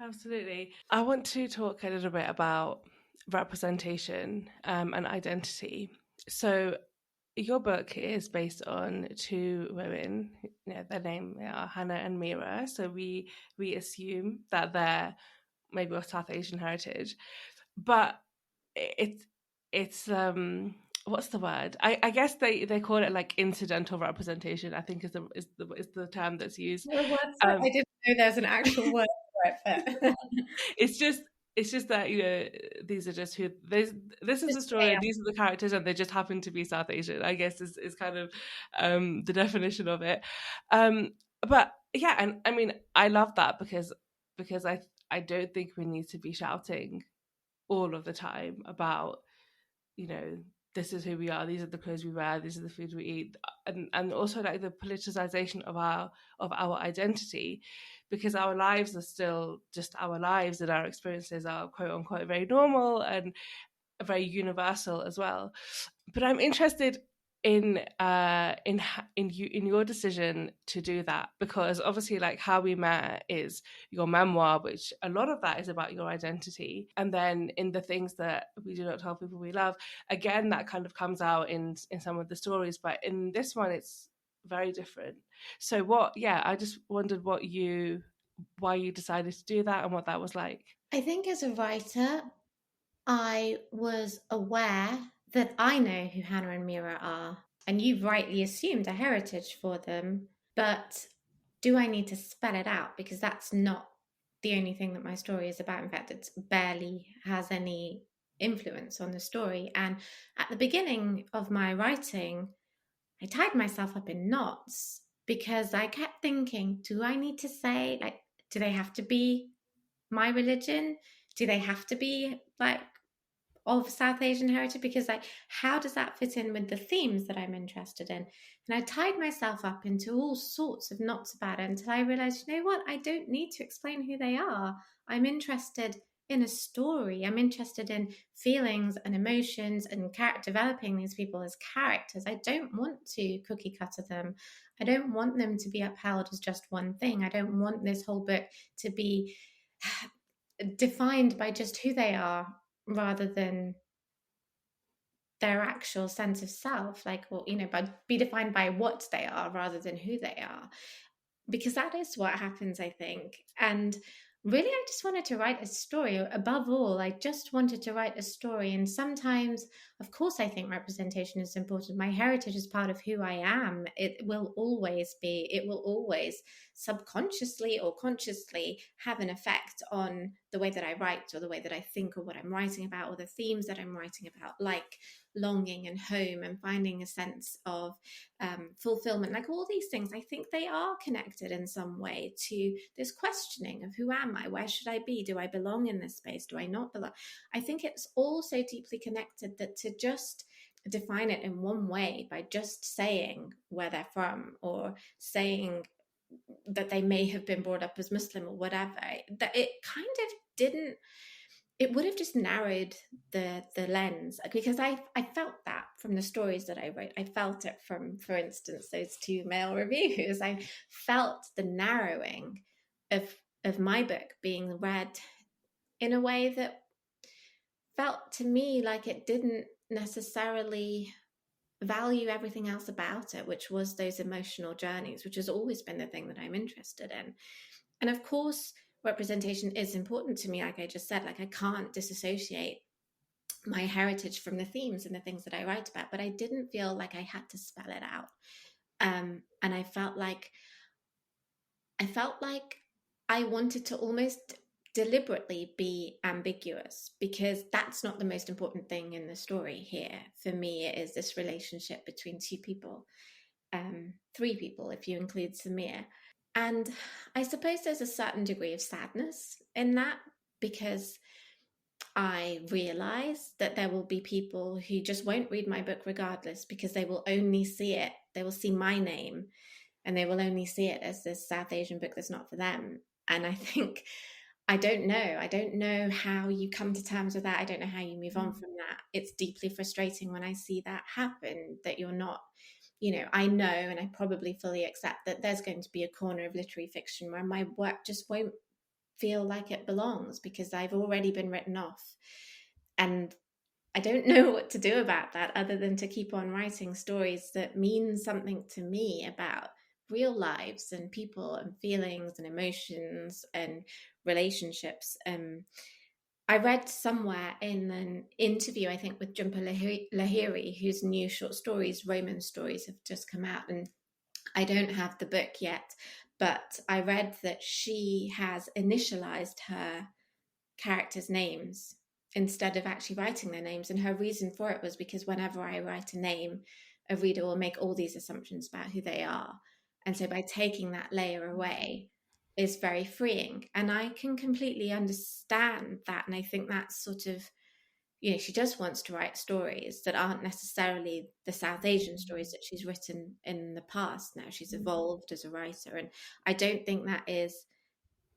Absolutely. I want to talk a little bit about representation and identity. So your book is based on two women. You know, their name are Hana and Mira. So we assume that they're maybe of South Asian heritage, but it's what's the word? I guess they call it like incidental representation, I think is the term that's used. I didn't know there's an actual word for it, but it's just that, you know, these are just who this is the story, these are the characters, and they just happen to be South Asian, I guess is kind of the definition of it. But yeah, and I mean, I love that because I don't think we need to be shouting all of the time about, you know, this is who we are, these are the clothes we wear, these are the food we eat, and also like the politicization of our identity, because our lives are still just our lives, and our experiences are quote unquote very normal and very universal as well. But I'm interested in your decision to do that, because obviously, like, How We Met is your memoir, which a lot of that is about your identity, and then in The Things That We Do Not Tell People We Love, again, that kind of comes out in some of the stories, but in this one it's very different. So I just wondered why you decided to do that and what that was like. I think as a writer, I was aware that I know who Hannah and Mira are, and you've rightly assumed a heritage for them. But do I need to spell it out? Because that's not the only thing that my story is about. In fact, it barely has any influence on the story. And at the beginning of my writing, I tied myself up in knots because I kept thinking, do I need to say, like, do they have to be my religion? Do they have to be like of South Asian heritage? Because like, how does that fit in with the themes that I'm interested in? And I tied myself up into all sorts of knots about it until I realized, you know what? I don't need to explain who they are. I'm interested in a story. I'm interested in feelings and emotions and developing these people as characters. I don't want to cookie cutter them. I don't want them to be upheld as just one thing. I don't want this whole book to be defined by just who they are rather than their actual sense of self, like, or but be defined by what they are rather than who they are, because that is what happens, I think. And really, I just wanted to write a story. Above all, I just wanted to write a story. And sometimes, of course, I think representation is important. My heritage is part of who I am. It will always subconsciously or consciously have an effect on the way that I write, or the way that I think, or what I'm writing about, or the themes that I'm writing about, like longing and home and finding a sense of fulfillment. Like all these things, I think they are connected in some way to this questioning of who am I? Where should I be? Do I belong in this space? Do I not belong? I think it's all so deeply connected that to just define it in one way by just saying where they're from, or saying that they may have been brought up as Muslim or whatever, that it kind of didn't, it would have just narrowed the lens, because I felt that from the stories that I wrote. I felt it from, for instance, those two male reviews. I felt the narrowing of my book being read in a way that felt to me like it didn't necessarily value everything else about it, which was those emotional journeys, which has always been the thing that I'm interested in. And of course, representation is important to me. Like I just said, like I can't disassociate my heritage from the themes and the things that I write about, but I didn't feel like I had to spell it out. And I felt like I wanted to almost deliberately be ambiguous, because that's not the most important thing in the story here. For me, it is this relationship between two people, three people, if you include Samir. And I suppose there's a certain degree of sadness in that, because I realize that there will be people who just won't read my book regardless, because they will only see it, they will see my name, and they will only see it as this South Asian book that's not for them. And I think, I don't know how you come to terms with that. I don't know how you move on from that. It's deeply frustrating when I see that happen, that you're not, I know, and I probably fully accept that there's going to be a corner of literary fiction where my work just won't feel like it belongs, because I've already been written off. And I don't know what to do about that, other than to keep on writing stories that mean something to me about real lives and people and feelings and emotions and relationships. I read somewhere in an interview, I think, with Jhumpa Lahiri, whose new short stories, Roman Stories, have just come out. And I don't have the book yet, but I read that she has initialized her characters' names instead of actually writing their names. And her reason for it was because whenever I write a name, a reader will make all these assumptions about who they are. And so by taking that layer away is very freeing. And I can completely understand that. And I think that's sort of, she just wants to write stories that aren't necessarily the South Asian stories that she's written in the past. Now she's evolved as a writer. And I don't think that is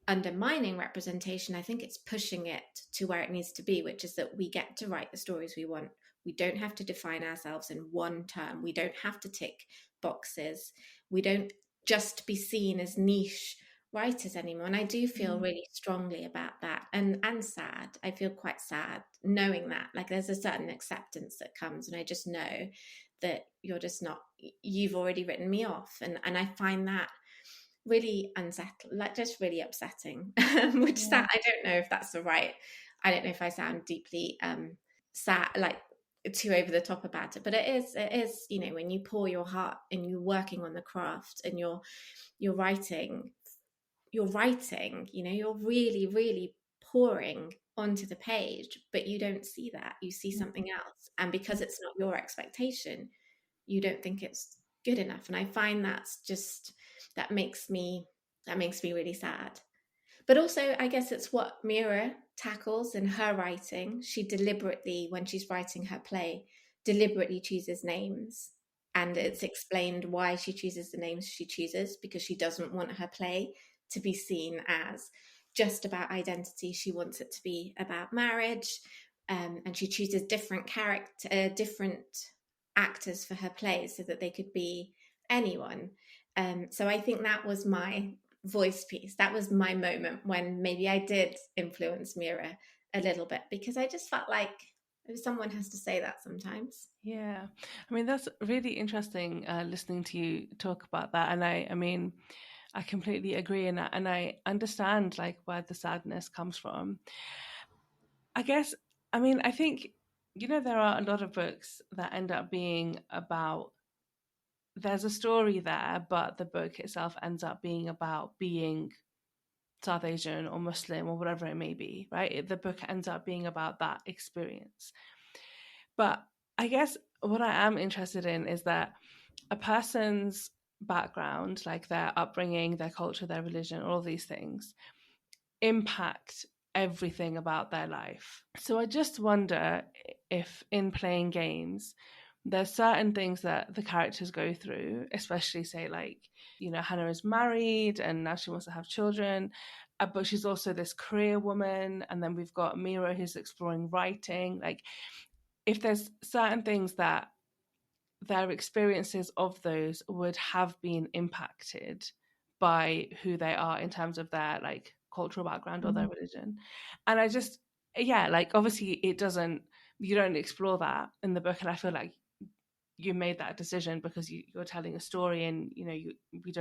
undermining representation. I think it's pushing it to where it needs to be, which is that we get to write the stories we want. We don't have to define ourselves in one term. We don't have to tick boxes. We don't just be seen as niche writers anymore. And I do feel really strongly about that, and sad. I feel quite sad knowing that, like, there's a certain acceptance that comes, and I just know that you've already written me off. And I find that really unsettling, like just really upsetting. Which that I don't know if that's the right, I don't know if I sound deeply sad, like too over the top about it, but it is, you know, when you pour your heart and you're working on the craft and you're writing, you know, you're really, really pouring onto the page, but you don't see that. You see something else. And because it's not your expectation, you don't think it's good enough. And I find that makes me really sad. But also, I guess it's what Mira tackles in her writing. She deliberately, when she's writing her play, deliberately chooses names. And it's explained why she chooses the names she chooses, because she doesn't want her play to be seen as just about identity. She wants it to be about marriage. And she chooses different actors for her plays so that they could be anyone. So I think that was my voice piece. That was my moment when maybe I did influence Mira a little bit, because I just felt like someone has to say that sometimes. Yeah, I mean that's really interesting listening to you talk about that, and I mean I completely agree, and I understand like where the sadness comes from. I guess, I mean, I think, you know, there are a lot of books that end up being about, there's a story there, but the book itself ends up being about being South Asian or Muslim or whatever it may be, right? The book ends up being about that experience. But I guess what I am interested in is that a person's background, like their upbringing, their culture, their religion, all these things, impact everything about their life. So I just wonder if in playing games, there's certain things that the characters go through, especially say like, you know, Hannah is married and now she wants to have children, but she's also this career woman. And then we've got Mira who's exploring writing. Like if there's certain things that their experiences of those would have been impacted by who they are in terms of their like cultural background or their religion. And I just, yeah, like obviously you don't explore that in the book, and I feel like you made that decision because you're telling a story, and you know we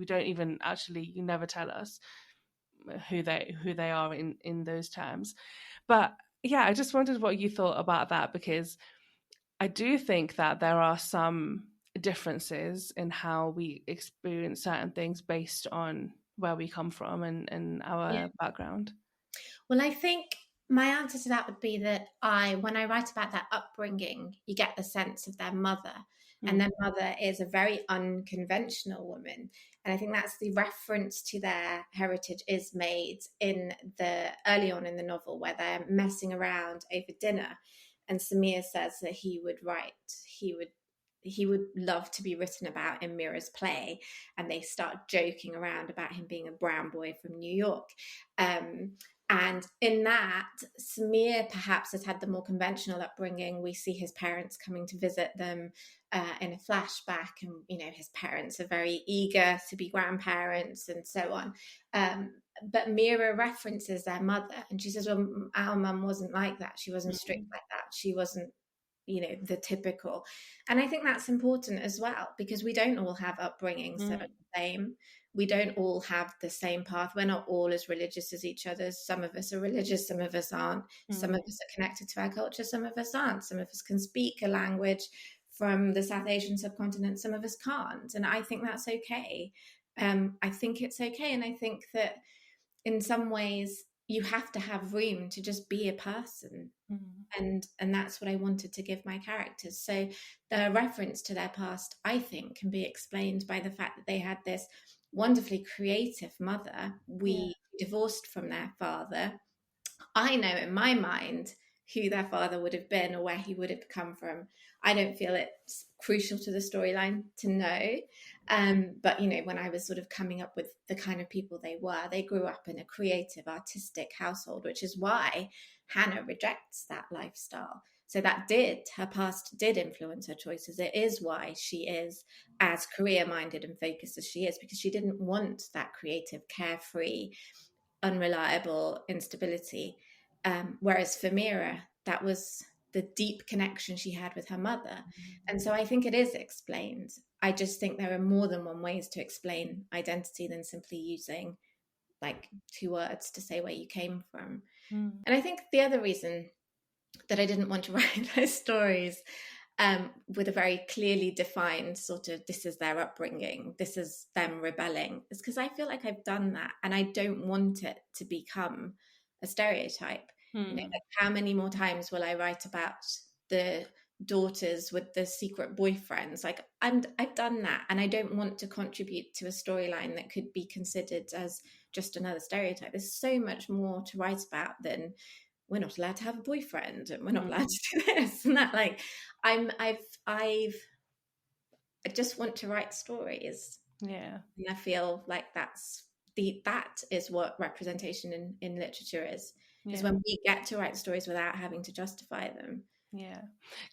don't even actually, you never tell us who they are in those terms. But yeah, I just wondered what you thought about that, because I do think that there are some differences in how we experience certain things based on where we come from and Yeah. our background. Well, I think my answer to that would be that when I write about their upbringing, you get the sense of their mother. And their mother is a very unconventional woman. And I think that's the reference to their heritage is made in the early on in the novel, where they're messing around over dinner. And Samir says that he would love to be written about in Mira's play. And they start joking around about him being a brown boy from New York. And in that, Samir perhaps has had the more conventional upbringing. We see his parents coming to visit them in a flashback, and you know his parents are very eager to be grandparents and so on. But Mira references their mother, and she says, "Well, our mum wasn't like that. She wasn't strict like that. She wasn't." You know, the typical. And I think that's important as well, because we don't all have upbringings that are the same. We don't all have the same path. We're not all as religious as each other. Some of us are religious, some of us aren't. Some of us are connected to our culture, some of us aren't. Some of us can speak a language from the South Asian subcontinent, some of us can't. And I think that's okay. I think it's okay. And I think that in some ways you have to have room to just be a person. And that's what I wanted to give my characters. So the reference to their past, I think, can be explained by the fact that they had this wonderfully creative mother. We divorced from their father. I know in my mind who their father would have been or where he would have come from. I don't feel it's crucial to the storyline to know. But, you know, when I was sort of coming up with the kind of people they grew up in a creative, artistic household, which is why Hannah rejects that lifestyle. So her past did influence her choices. It is why she is as career minded and focused as she is, because she didn't want that creative, carefree, unreliable instability. Whereas for Mira, that was the deep connection she had with her mother. And so I think it is explained. I just think there are more than one ways to explain identity than simply using like two words to say where you came from. And I think the other reason that I didn't want to write those stories with a very clearly defined sort of, this is their upbringing, this is them rebelling, is because I feel like I've done that, and I don't want it to become a stereotype. Like, how many more times will I write about the daughters with the secret boyfriends? Like, I've done that, and I don't want to contribute to a storyline that could be considered as just another stereotype. There's so much more to write about than, we're not allowed to have a boyfriend and we're not allowed to do this and that. Like, I just want to write stories. Yeah. And I feel like that is what representation in literature is when we get to write stories without having to justify them. Yeah.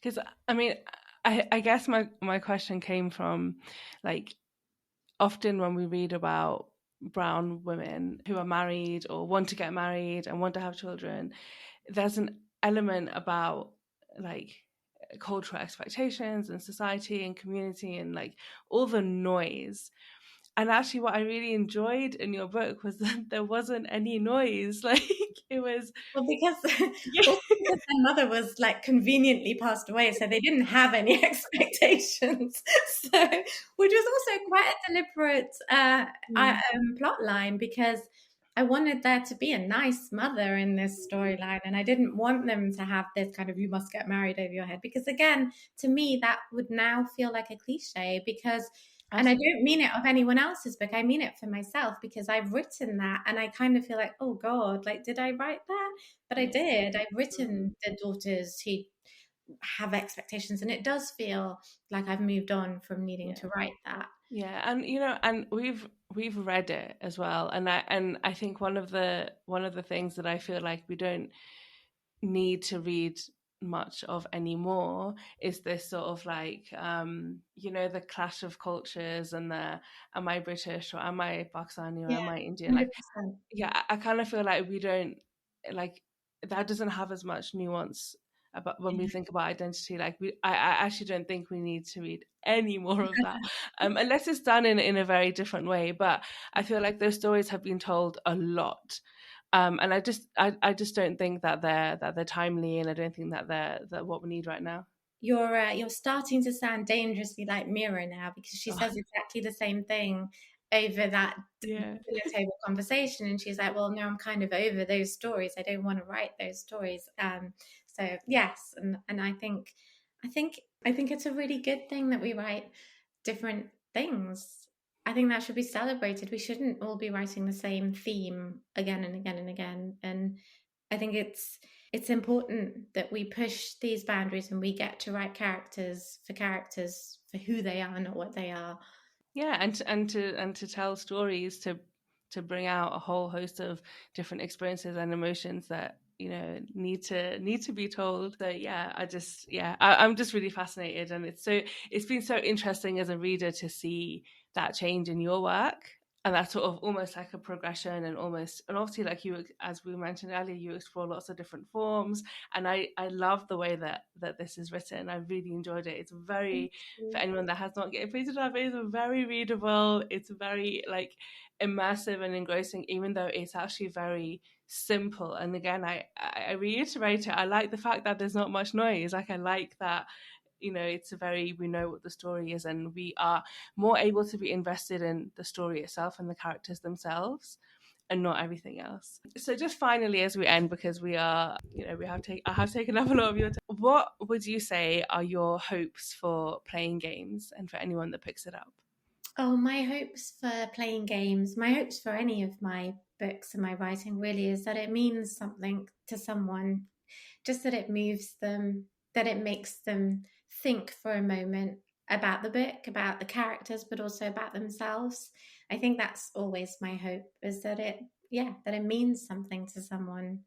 Because, I mean, I guess my question came from, like, often when we read about brown women who are married or want to get married and want to have children, there's an element about, like, cultural expectations and society and community and, like, all the noise. And actually what I really enjoyed in your book was that there wasn't any noise. Like, it was... Well, because their mother was, like, conveniently passed away, so they didn't have any expectations. So, which was also quite a deliberate plot line, because I wanted there to be a nice mother in this storyline, and I didn't want them to have this kind of, you must get married over your head, because, again, to me, that would now feel like a cliche, because... And I don't mean it of anyone else's book. I mean it for myself, because I've written that, and I kind of feel like, oh God, like, did I write that? But I did. I've written the daughters who have expectations, and it does feel like I've moved on from needing to write that. Yeah, and and we've read it as well, and I think one of the things that I feel like we don't need to read much of anymore is this sort of, like, the clash of cultures and the, am I British or am I Pakistani or am I Indian? 100%. Like, I kind of feel like we don't, like, that doesn't have as much nuance about when we think about identity. Like, I actually don't think we need to read any more of that, unless it's done in a very different way. But I feel like those stories have been told a lot. And I just don't think that they're timely, and I don't think that they're what we need right now. You're starting to sound dangerously like Mira now, because she says exactly the same thing over that dinner table conversation, and she's like, well, no, I'm kind of over those stories. I don't want to write those stories. So yes, and I think it's a really good thing that we write different things. I think that should be celebrated. We shouldn't all be writing the same theme again and again and again. And I think it's important that we push these boundaries and we get to write characters for who they are, not what they are. Yeah, and to tell stories to bring out a whole host of different experiences and emotions that need to be told. So I'm just really fascinated, and it's been so interesting as a reader to see that change in your work, and that's sort of almost like a progression, and obviously, like, you, as we mentioned earlier, you explore lots of different forms, and I love the way that this is written. I really enjoyed it. It's very, for anyone that has not yet picked it up, it's very readable. It's very, like, immersive and engrossing, even though it's actually very simple. And again, I reiterate it, I like the fact that there's not much noise. Like, I like that it's we know what the story is, and we are more able to be invested in the story itself and the characters themselves, and not everything else. So just finally, as we end, because we are, I have taken up a lot of your time, what would you say are your hopes for playing games, and for anyone that picks it up? Oh, my hopes for playing games, my hopes for any of my books and my writing really is that it means something to someone, just that it moves them, that it makes them think for a moment about the book, about the characters, but also about themselves. I think that's always my hope, is that it means something to someone.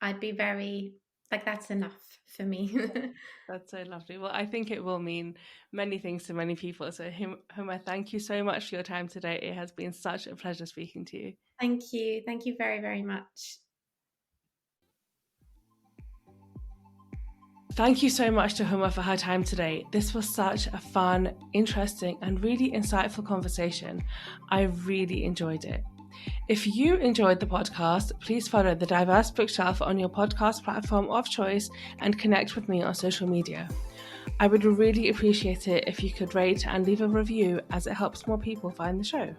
I'd be very, like, that's enough for me. That's so lovely. Well, I think it will mean many things to many people. So, Huma, thank you so much for your time today. It has been such a pleasure speaking to you. Thank you. Thank you very, very much. Thank you so much to Huma for her time today. This was such a fun, interesting, and really insightful conversation. I really enjoyed it. If you enjoyed the podcast, please follow the Diverse Bookshelf on your podcast platform of choice and connect with me on social media. I would really appreciate it if you could rate and leave a review, as it helps more people find the show.